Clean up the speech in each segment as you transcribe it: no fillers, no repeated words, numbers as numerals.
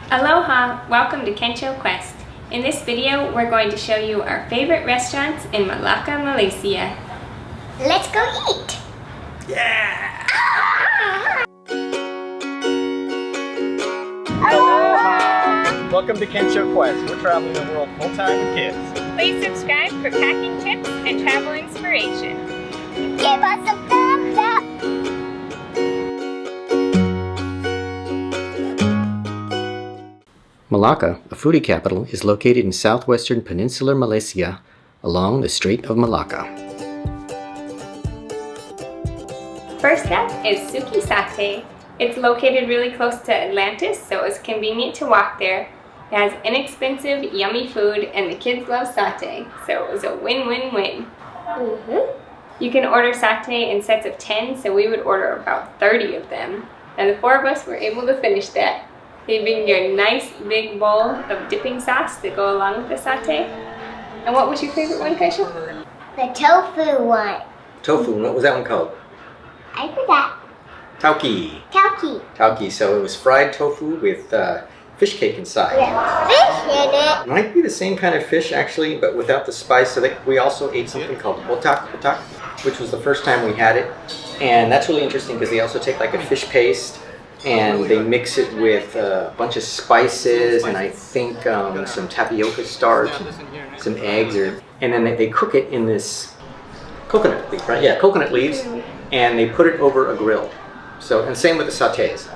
Aloha! Welcome to Kensho Quest. In this video, we're going to show you our favorite restaurants in Melaka, Malaysia. Let's go eat! Yeah! Aloha! Welcome to Kensho Quest. We're traveling the world full-time with kids. Please subscribe for packing tips and travel inspiration. Give us a thumbs up! Malacca, a foodie capital, is located in southwestern peninsular Malaysia along the Strait of Malacca. First up is Suki Satay. It's located really close to Atlantis, so it's convenient to walk there. It has inexpensive, yummy food, and the kids love satay, so it was a win-win-win. You can order satay in sets of 10, so we would order about 30 of them. And the 4 of us were able to finish that. They bring you a nice big bowl of dipping sauce to go along with the satay. And what was your favorite one, Kaisho? The tofu one. Tofu, what was that one called? I forgot. Tauki. Tauki. Tauki, so it was fried tofu with fish cake inside. With fish in it. It might be the same kind of fish actually, but without the spice. So we also ate something called otak, which was the first time we had it. And that's really interesting because they also take like a fish paste and they mix it with a bunch of spices and I think some tapioca starch, some eggs, and then they cook it in this coconut leaf, right? Yeah, coconut leaves, and they put it over a grill. So, and same with the satays,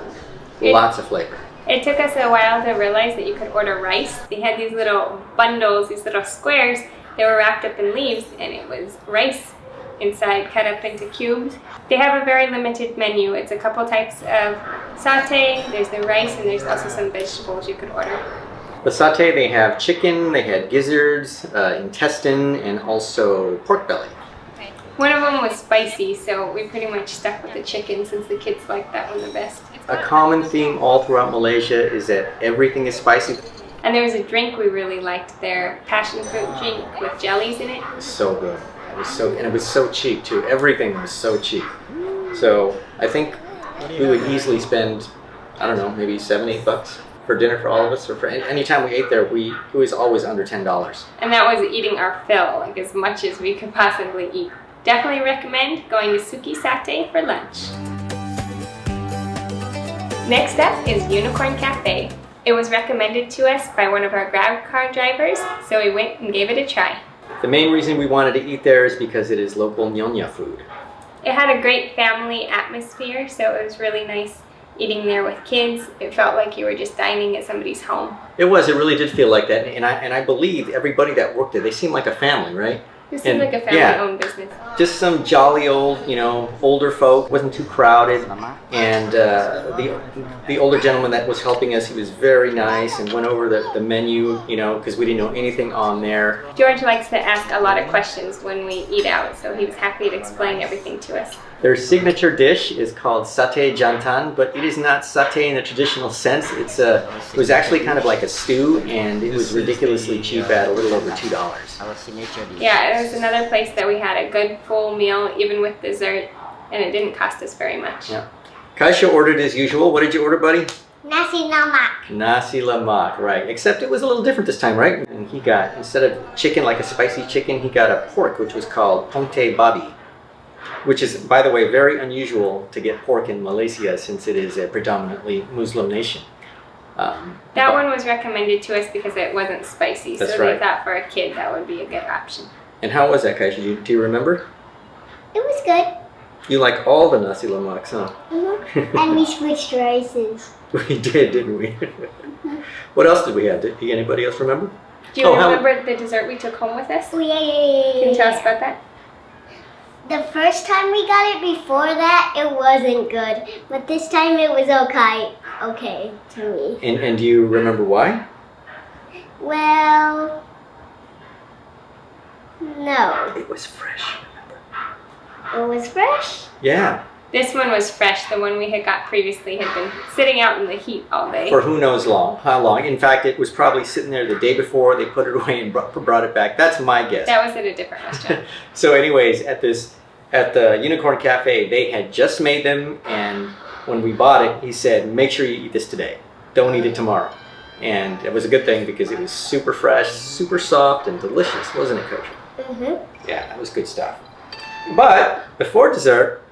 lots of flavor. It took us a while to realize that you could order rice. They had these little bundles, these little squares, they were wrapped up in leaves, and it was rice inside, cut up into cubes. They have a very limited menu. It's a couple types of satay, there's the rice, and there's also some vegetables you could order. The satay, they have chicken, they had gizzards, intestine, and also pork belly. One of them was spicy, so we pretty much stuck with the chicken since the kids like that one the best. A common theme all throughout Malaysia is that everything is spicy. And there was a drink we really liked there, passion fruit drink with jellies in it. So good. It was so cheap too. Everything was so cheap. So I think we would easily spend, I don't know, maybe $7-8 for dinner for all of us, or for any time we ate there, it was always under $10. And that was eating our fill, like as much as we could possibly eat. Definitely recommend going to Suki Satay for lunch. Next up is Unicorn Cafe. It was recommended to us by one of our Grab car drivers, so we went and gave it a try. The main reason we wanted to eat there is because it is local Nyonya food. It had a great family atmosphere, so it was really nice eating there with kids. It felt like you were just dining at somebody's home. It really did feel like that, and I believe everybody that worked there, they seemed like a family, right? It seemed like a family-owned business. Just some jolly old, older folk. Wasn't too crowded, and the older gentleman that was helping us, he was very nice and went over the menu, because we didn't know anything on there. George likes to ask a lot of questions when we eat out, so he was happy to explain everything to us. Their signature dish is called satay jantan, but it is not satay in the traditional sense. It was actually kind of like a stew, and it was ridiculously cheap at a little over $2. Yeah, it was another place that we had a good full meal, even with dessert, and it didn't cost us very much. Yeah. Kaisho ordered as usual. What did you order, buddy? Nasi lemak. Nasi lemak, right. Except it was a little different this time, right? And he got, instead of chicken, like a spicy chicken, he got a pork, which was called ponte babi, which is, by the way, very unusual to get pork in Malaysia since it is a predominantly Muslim nation. That one was recommended to us because it wasn't spicy, so That's they right. thought for a kid that would be a good option. And how was that, Kaisho? Do you remember? It was good. You like all the nasi lemaks, huh? And we switched rices. We did, didn't we? What else did we have? Did anybody else remember? Do you remember the dessert we took home with us? Oh, yeah. Can you tell us about that? The first time we got it before that, it wasn't good. But this time it was okay to me. And do you remember why? Well, no. It was fresh. It was fresh? Yeah. This one was fresh. The one we had got previously had been sitting out in the heat all day. For who knows how long. In fact, it was probably sitting there the day before. They put it away and brought it back. That's my guess. That was at a different restaurant. So anyways, at the Unicorn Cafe, they had just made them, and when we bought it, he said, make sure you eat this today. Don't eat it tomorrow. And it was a good thing because it was super fresh, super soft, and delicious, wasn't it, Coach? Mm-hmm. Yeah, that was good stuff. But before dessert,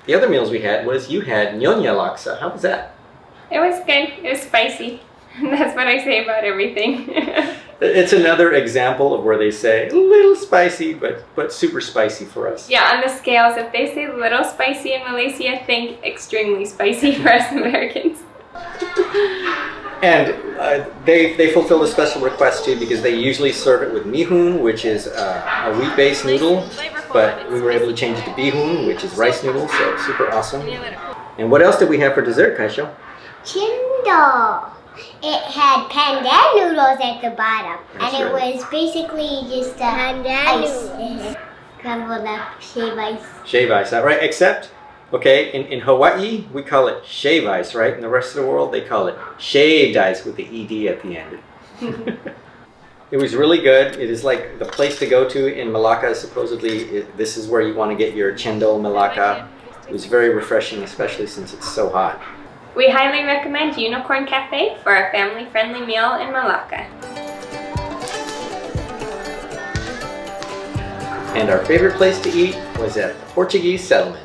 the other meals we had was you had Nyonya laksa. How was that? It was good. It was spicy. That's what I say about everything. It's another example of where they say a little spicy, but super spicy for us. Yeah, on the scales, if they say little spicy in Malaysia, think extremely spicy for us Americans. And they fulfill a special request too because they usually serve it with mihun, which is a wheat-based noodle, but we were able to change it to bihun, which is rice noodles, so super awesome. And what else did we have for dessert, Kaisho? Chendol. It had pandan noodles at the bottom, That's and it right. was basically just a ice. Crumbled up shave ice. Shave ice, that right? Except, okay, in Hawaii, we call it shave ice, right? In the rest of the world, they call it shaved ice with the ED at the end. It was really good. It is like the place to go to in Malacca. Supposedly, this is where you want to get your chendol Malacca. It was very refreshing, especially since it's so hot. We highly recommend Unicorn Cafe for a family-friendly meal in Malacca. And our favorite place to eat was at the Portuguese settlement.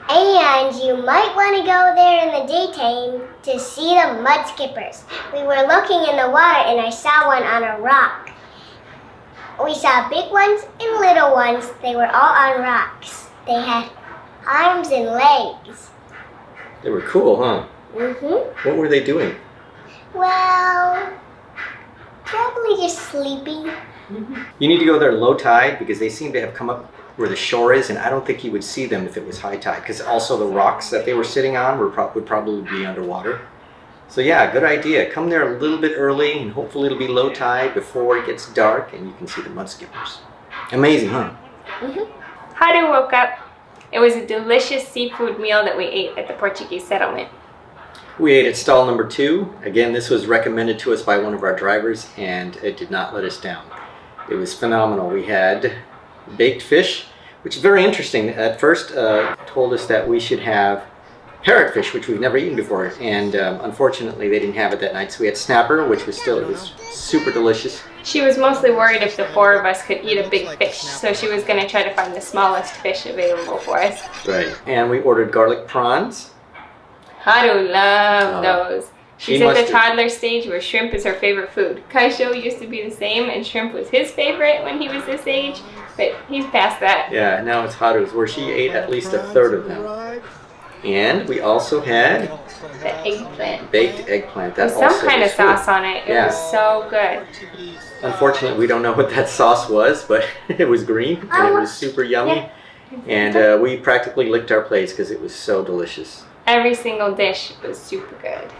And you might want to go there in the daytime to see the mud skippers. We were looking in the water and I saw one on a rock. We saw big ones and little ones. They were all on rocks. They had arms and legs. They were cool, huh? Mm-hmm. What were they doing? Well, probably just sleeping. You need to go there low tide because they seem to have come up where the shore is, and I don't think you would see them if it was high tide because also the rocks that they were sitting on would probably be underwater. So yeah, good idea. Come there a little bit early and hopefully it'll be low tide before it gets dark and you can see the mud skippers. Amazing, huh? Mm-hmm. Haru woke up. It was a delicious seafood meal that we ate at the Portuguese settlement. We ate at stall number 2. Again, this was recommended to us by one of our drivers and it did not let us down. It was phenomenal. We had baked fish, which is very interesting. At first, told us that we should have parrotfish, which we've never eaten before, and unfortunately they didn't have it that night. So we had snapper, which was super delicious. She was mostly worried if the 4 of us could eat a big fish, so she was going to try to find the smallest fish available for us. Right. And we ordered garlic prawns. Haru loved those. She's She at the must have- toddler stage where shrimp is her favorite food. Kaisho used to be the same, and shrimp was his favorite when he was this age, but he's past that. Yeah, now it's Haru's, where she ate at least a third of them. And we also had The eggplant. baked eggplant. That With some also kind of was good. sauce on it. It Yeah. was so good. Unfortunately, we don't know what that sauce was, but it was green and it was super yummy. And we practically licked our plates because it was so delicious. Every single dish was super good.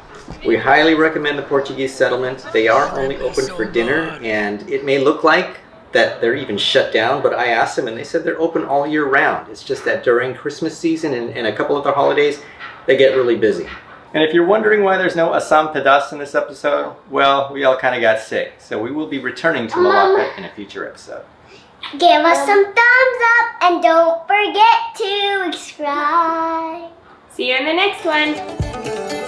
We highly recommend the Portuguese settlement. They are only open for dinner, and it may look like that they're even shut down, but I asked them and they said they're open all year round. It's just that during Christmas season and a couple other holidays, they get really busy. And if you're wondering why there's no asam pedas in this episode, well, we all kind of got sick, so we will be returning to Malacca in a future episode. Give us some thumbs up and don't forget to subscribe. See you in the next one.